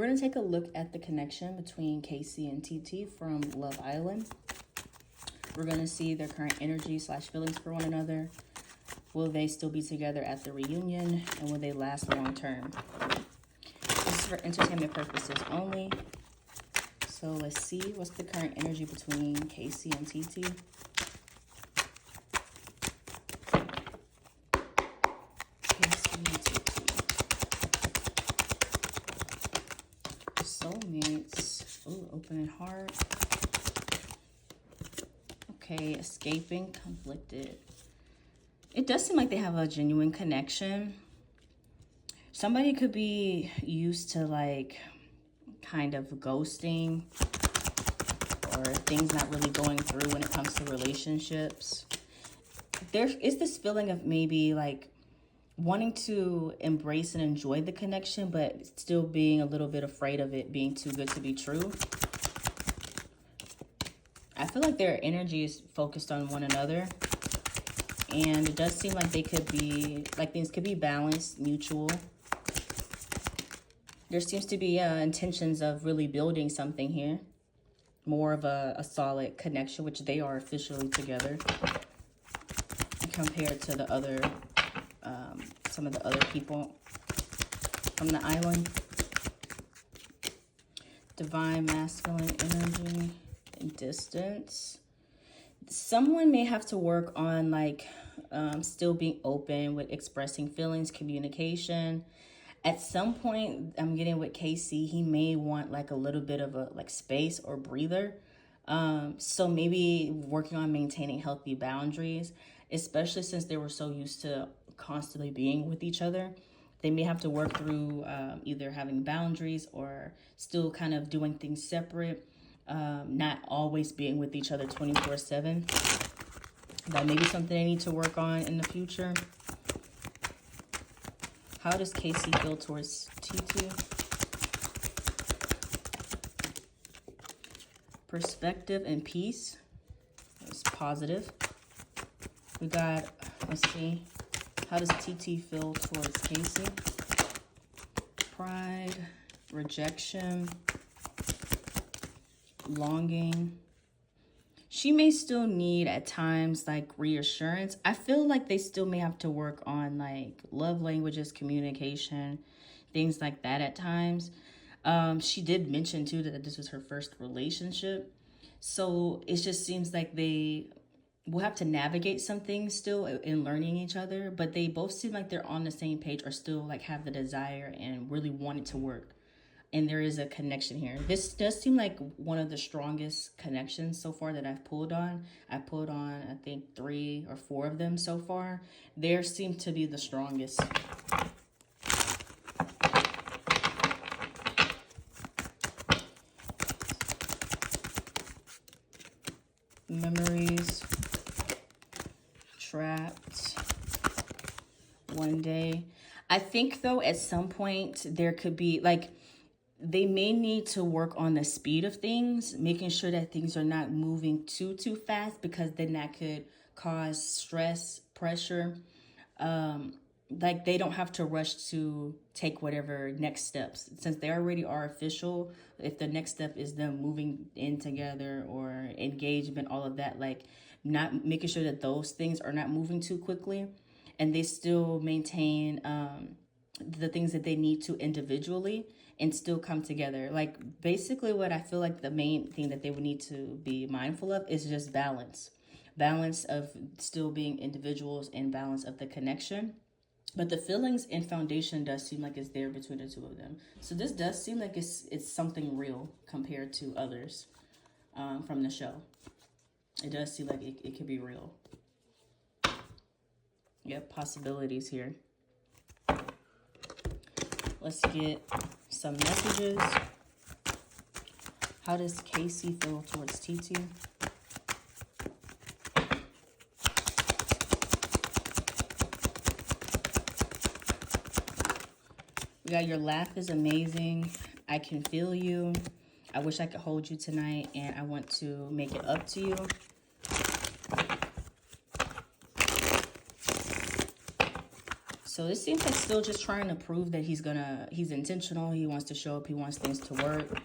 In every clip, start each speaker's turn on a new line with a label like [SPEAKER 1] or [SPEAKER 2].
[SPEAKER 1] we're going to take a look at the connection between KC and Titi from Love Island. We're going to see their current energy / feelings for one another. Will they still be together at the reunion? And will they last long term? This is for entertainment purposes only. So let's see what's the current energy between KC and Titi. KC and Titi. Soulmates. Ooh, open heart. Okay, escaping, conflicted. It does seem like they have a genuine connection. Somebody could be used to like kind of ghosting or things not really going through when it comes to relationships. There is this feeling of maybe like wanting to embrace and enjoy the connection, but still being a little bit afraid of it being too good to be true. I feel like their energy is focused on one another. And it does seem like they could be, like things could be balanced, mutual. There seems to be intentions of really building something here. More of a solid connection, which they are officially together. Compared to the other, some of the other people from the island. Divine masculine energy and distance. Someone may have to work on like still being open with expressing feelings, communication. At some point, I'm getting with KC, he may want like a little bit of a like space or breather. So maybe working on maintaining healthy boundaries, especially since they were so used to constantly being with each other. They may have to work through either having boundaries or still kind of doing things separate. Not always being with each other 24/7. That may be something they need to work on in the future. How does KC feel towards Titi? Perspective and peace. It's positive. We got, let's see. How does Titi feel towards KC? Pride, rejection, longing. She may still need at times like reassurance. I feel like they still may have to work on like love languages, communication, things like that at times. She did mention too that this was her first relationship. So it just seems like they will have to navigate some things still in learning each other, but they both seem like they're on the same page or still like have the desire and really want it to work. And there is a connection here. This does seem like one of the strongest connections so far that I've pulled on. I pulled on, I think, 3 or 4 of them so far. Theirs seem to be the strongest. Memories. Trapped. One day. I think, though, at some point, there could be, like, they may need to work on the speed of things, making sure that things are not moving too fast, because then that could cause stress, pressure. Like they don't have to rush to take whatever next steps. Since they already are official, if the next step is them moving in together or engagement, all of that, like not making sure that those things are not moving too quickly, and they still maintain the things that they need to individually and still come together. Like basically what I feel like the main thing that they would need to be mindful of is just balance. Balance of still being individuals and balance of the connection. But the feelings and foundation does seem like it's there between the two of them. So this does seem like it's something real compared to others from the show. It does seem like it could be real. Yep, possibilities here. Let's get some messages. How does KC feel towards Titi? We got your laugh is amazing. I can feel you. I wish I could hold you tonight, and I want to make it up to you. So this seems like still just trying to prove that he's intentional. He wants to show up. He wants things to work.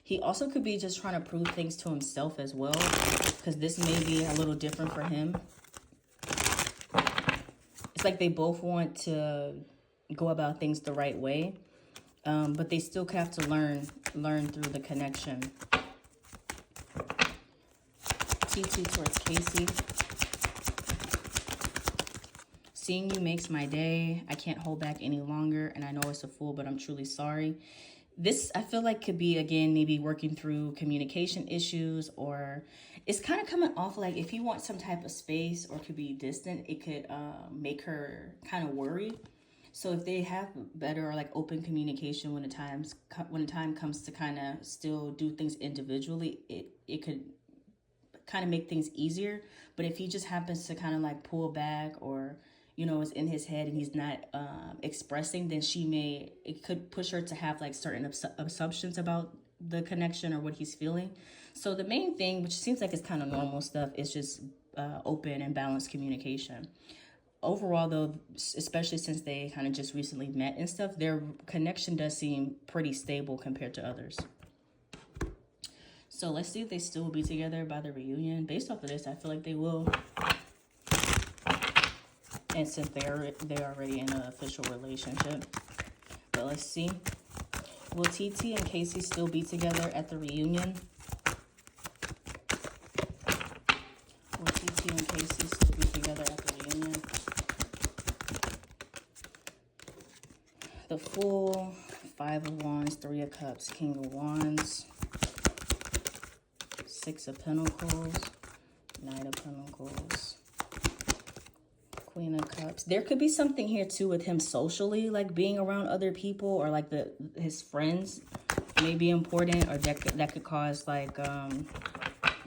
[SPEAKER 1] He also could be just trying to prove things to himself as well, because this may be a little different for him. It's like they both want to go about things the right way, but they still have to learn through the connection. Titi towards Casey. Seeing you makes my day. I can't hold back any longer, and I know it's a fool, but I'm truly sorry. This, I feel like, could be, again, maybe working through communication issues, or it's kind of coming off like if you want some type of space or could be distant, it could make her kind of worry. So if they have better or like open communication when the time comes to kind of still do things individually, it could kind of make things easier. But if he just happens to kind of like pull back, or is in his head and he's not expressing, then it could push her to have like certain assumptions about the connection or what he's feeling. So the main thing, which seems like it's kind of normal stuff, is just open and balanced communication. Overall, though, especially since they kind of just recently met and stuff, their connection does seem pretty stable compared to others. So let's see if they still will be together by the reunion. Based off of this, I feel like they will. And since they're already in an official relationship. But let's see. Will Titi and Casey still be together at the reunion? Will Titi and Casey still be together at the reunion? The Fool, 5 of Wands, 3 of Cups, King of Wands, 6 of Pentacles, Knight of Pentacles, Queen of Cups. There could be something here too with him socially, like being around other people, or like his friends may be important, or that could cause like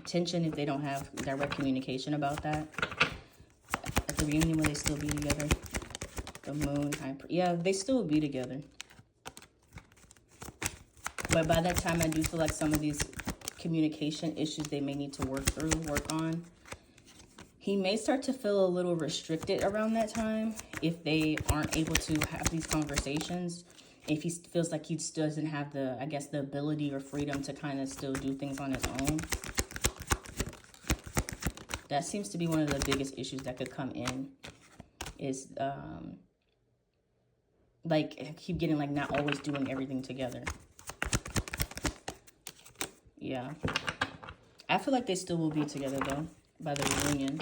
[SPEAKER 1] tension if they don't have direct communication about that. At the reunion, will they still be together? The Moon, yeah, they still will be together. But by that time, I do feel like some of these communication issues they may need to work on. He may start to feel a little restricted around that time if they aren't able to have these conversations. If he feels like he still doesn't have the ability or freedom to kind of still do things on his own. That seems to be one of the biggest issues that could come in, is like keep getting like not always doing everything together. Yeah. I feel like they still will be together though by the reunion,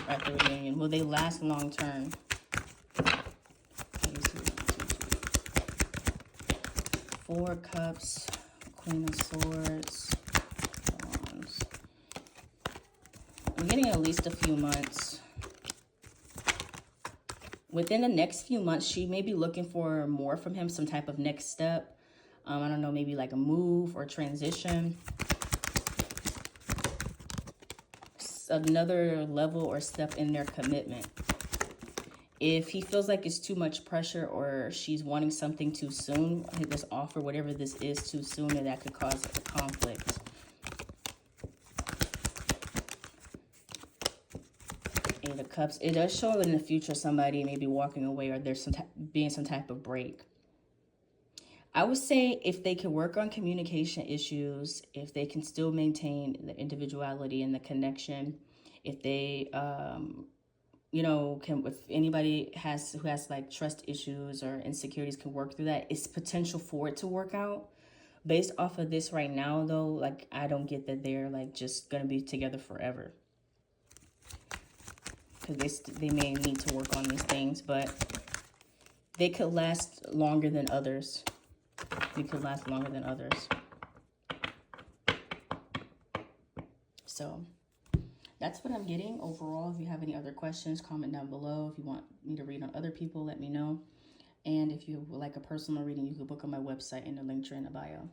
[SPEAKER 1] or at the reunion. Will they last long term? 4 Cups, Queen of Swords, Wands. I'm getting at least a few months. Within the next few months, she may be looking for more from him, some type of next step. I don't know, maybe like a move or transition. Another level or step in their commitment. If he feels like it's too much pressure, or she's wanting something too soon, this offer, whatever this is, too soon, and that could cause a conflict. Eight of Cups. It does show in the future somebody may be walking away, or there's being some type of break. I would say if they can work on communication issues, if they can still maintain the individuality and the connection, if they, if anybody who has like trust issues or insecurities can work through that, it's potential for it to work out. Based off of this right now, though, like I don't get that they're like just gonna be together forever, because they may need to work on these things, but they could last longer than others. So that's what I'm getting overall. If you have any other questions, comment down below. If you want me to read on other people, let me know. And if you would like a personal reading, you can book on my website in the link tree in the bio.